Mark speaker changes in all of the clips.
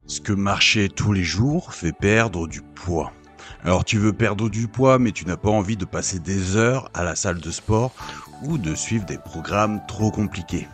Speaker 1: Ce que marcher tous les jours fait perdre du poids. Alors tu veux perdre du poids mais tu n'as pas envie de passer des heures à la salle de sport ou de suivre des programmes trop compliqués.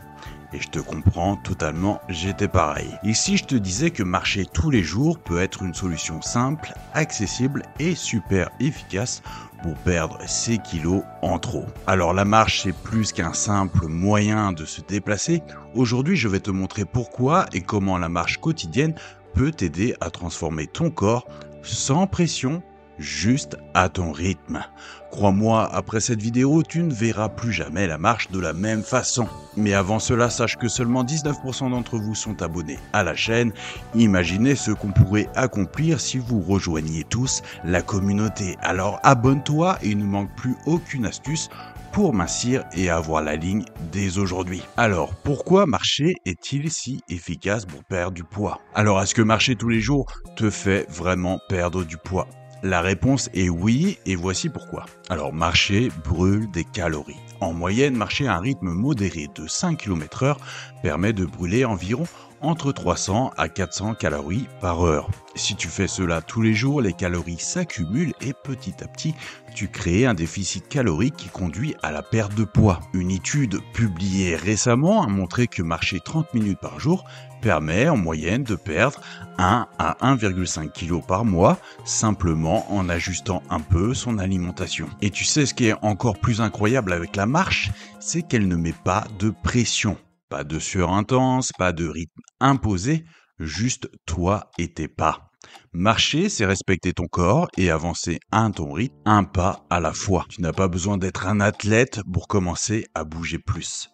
Speaker 1: Et je te comprends totalement, j'étais pareil. Ici je te disais que marcher tous les jours peut être une solution simple, accessible et super efficace pour perdre ces kilos en trop. Alors la marche c'est plus qu'un simple moyen de se déplacer. Aujourd'hui je vais te montrer pourquoi et comment la marche quotidienne peut t'aider à transformer ton corps sans pression, juste à ton rythme. Crois-moi, après cette vidéo, tu ne verras plus jamais la marche de la même façon. Mais avant cela, sache que seulement 19% d'entre vous sont abonnés à la chaîne. Imaginez ce qu'on pourrait accomplir si vous rejoigniez tous la communauté. Alors abonne-toi et il ne manque plus aucune astuce pour mincir et avoir la ligne dès aujourd'hui. Alors, pourquoi marcher est-il si efficace pour perdre du poids? Alors, est-ce que marcher tous les jours te fait vraiment perdre du poids? La réponse est oui, et voici pourquoi. Alors, marcher brûle des calories. En moyenne, marcher à un rythme modéré de 5 km/h permet de brûler environ entre 300 à 400 calories par heure. Si tu fais cela tous les jours, les calories s'accumulent et petit à petit, tu crées un déficit calorique qui conduit à la perte de poids. Une étude publiée récemment a montré que marcher 30 minutes par jour permet en moyenne de perdre 1 à 1,5 kg par mois, simplement en ajustant un peu son alimentation. Et tu sais ce qui est encore plus incroyable avec la marche, c'est qu'elle ne met pas de pression. Pas de sueur intense, pas de rythme imposé, juste toi et tes pas. Marcher, c'est respecter ton corps et avancer à ton rythme, un pas à la fois. Tu n'as pas besoin d'être un athlète pour commencer à bouger plus.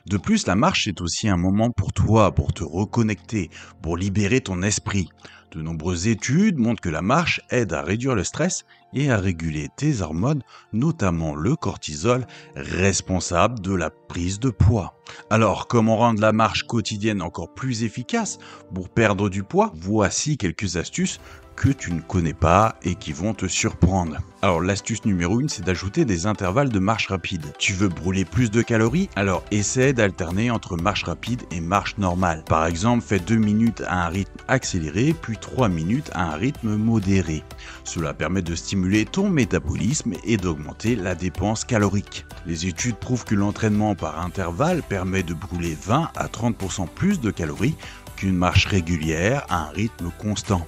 Speaker 1: De plus, la marche est aussi un moment pour toi, pour te reconnecter, pour libérer ton esprit. De nombreuses études montrent que la marche aide à réduire le stress et à réguler tes hormones, notamment le cortisol, responsable de la prise de poids. Alors, comment rendre la marche quotidienne encore plus efficace pour perdre du poids? Voici quelques astuces que tu ne connais pas et qui vont te surprendre. Alors l'astuce numéro 1, c'est d'ajouter des intervalles de marche rapide. Tu veux brûler plus de calories? Alors essaie d'alterner entre marche rapide et marche normale. Par exemple, fais 2 minutes à un rythme accéléré, puis 3 minutes à un rythme modéré. Cela permet de stimuler ton métabolisme et d'augmenter la dépense calorique. Les études prouvent que l'entraînement par intervalle permet de brûler 20 à 30% plus de calories qu'une marche régulière à un rythme constant.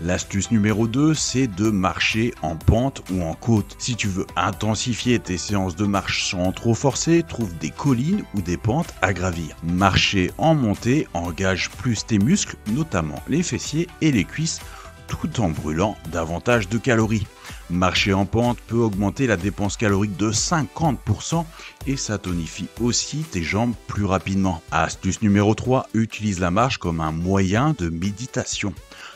Speaker 1: L'astuce numéro 2, c'est de marcher en pente ou en côte. Si tu veux intensifier tes séances de marche sans trop forcer, trouve des collines ou des pentes à gravir. Marcher en montée engage plus tes muscles, notamment les fessiers et les cuisses, tout en brûlant davantage de calories. Marcher en pente peut augmenter la dépense calorique de 50% et ça tonifie aussi tes jambes plus rapidement. Astuce numéro 3, utilise la marche comme un moyen de méditation.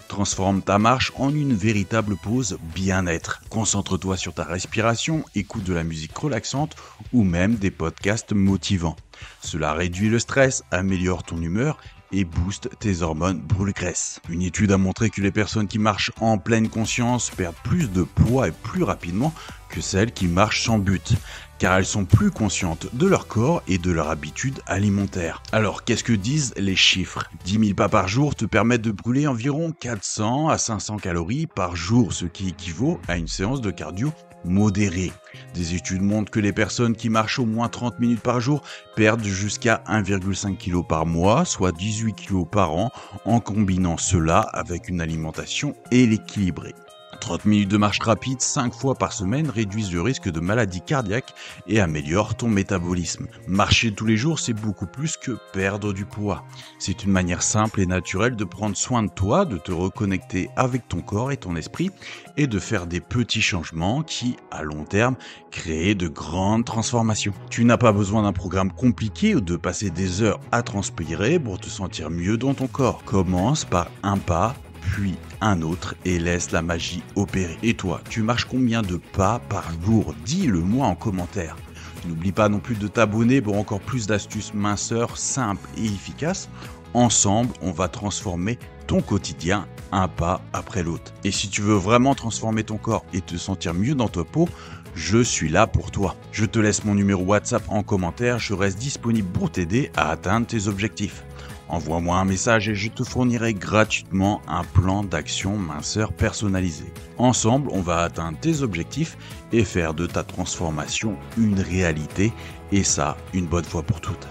Speaker 1: Transforme ta marche en une véritable pause bien-être. Concentre-toi sur ta respiration, écoute de la musique relaxante ou même des podcasts motivants. Cela réduit le stress, améliore ton humeur et booste tes hormones brûle-graisse. Une étude a montré que les personnes qui marchent en pleine conscience perdent plus de poids et plus rapidement que celles qui marchent sans but, car elles sont plus conscientes de leur corps et de leurs habitudes alimentaires. Alors, qu'est-ce que disent les chiffres? 10 000 pas par jour te permettent de brûler environ 400 à 500 calories par jour, ce qui équivaut à une séance de cardio modérée. Des études montrent que les personnes qui marchent au moins 30 minutes par jour perdent jusqu'à 1,5 kg par mois, soit 18 kg par an, en combinant cela avec une alimentation équilibrée. 30 minutes de marche rapide 5 fois par semaine réduisent le risque de maladie cardiaque et améliorent ton métabolisme. Marcher tous les jours, c'est beaucoup plus que perdre du poids. C'est une manière simple et naturelle de prendre soin de toi, de te reconnecter avec ton corps et ton esprit et de faire des petits changements qui, à long terme, créent de grandes transformations. Tu n'as pas besoin d'un programme compliqué ou de passer des heures à transpirer pour te sentir mieux dans ton corps. Commence par un pas, puis un autre et laisse la magie opérer. Et toi, tu marches combien de pas par jour? Dis-le-moi en commentaire. N'oublie pas non plus de t'abonner pour encore plus d'astuces minceurs simples et efficaces. Ensemble, on va transformer ton quotidien un pas après l'autre. Et si tu veux vraiment transformer ton corps et te sentir mieux dans ta peau, je suis là pour toi. Je te laisse mon numéro WhatsApp en commentaire, je reste disponible pour t'aider à atteindre tes objectifs. Envoie-moi un message et je te fournirai gratuitement un plan d'action minceur personnalisé. Ensemble, on va atteindre tes objectifs et faire de ta transformation une réalité, et ça, une bonne fois pour toutes.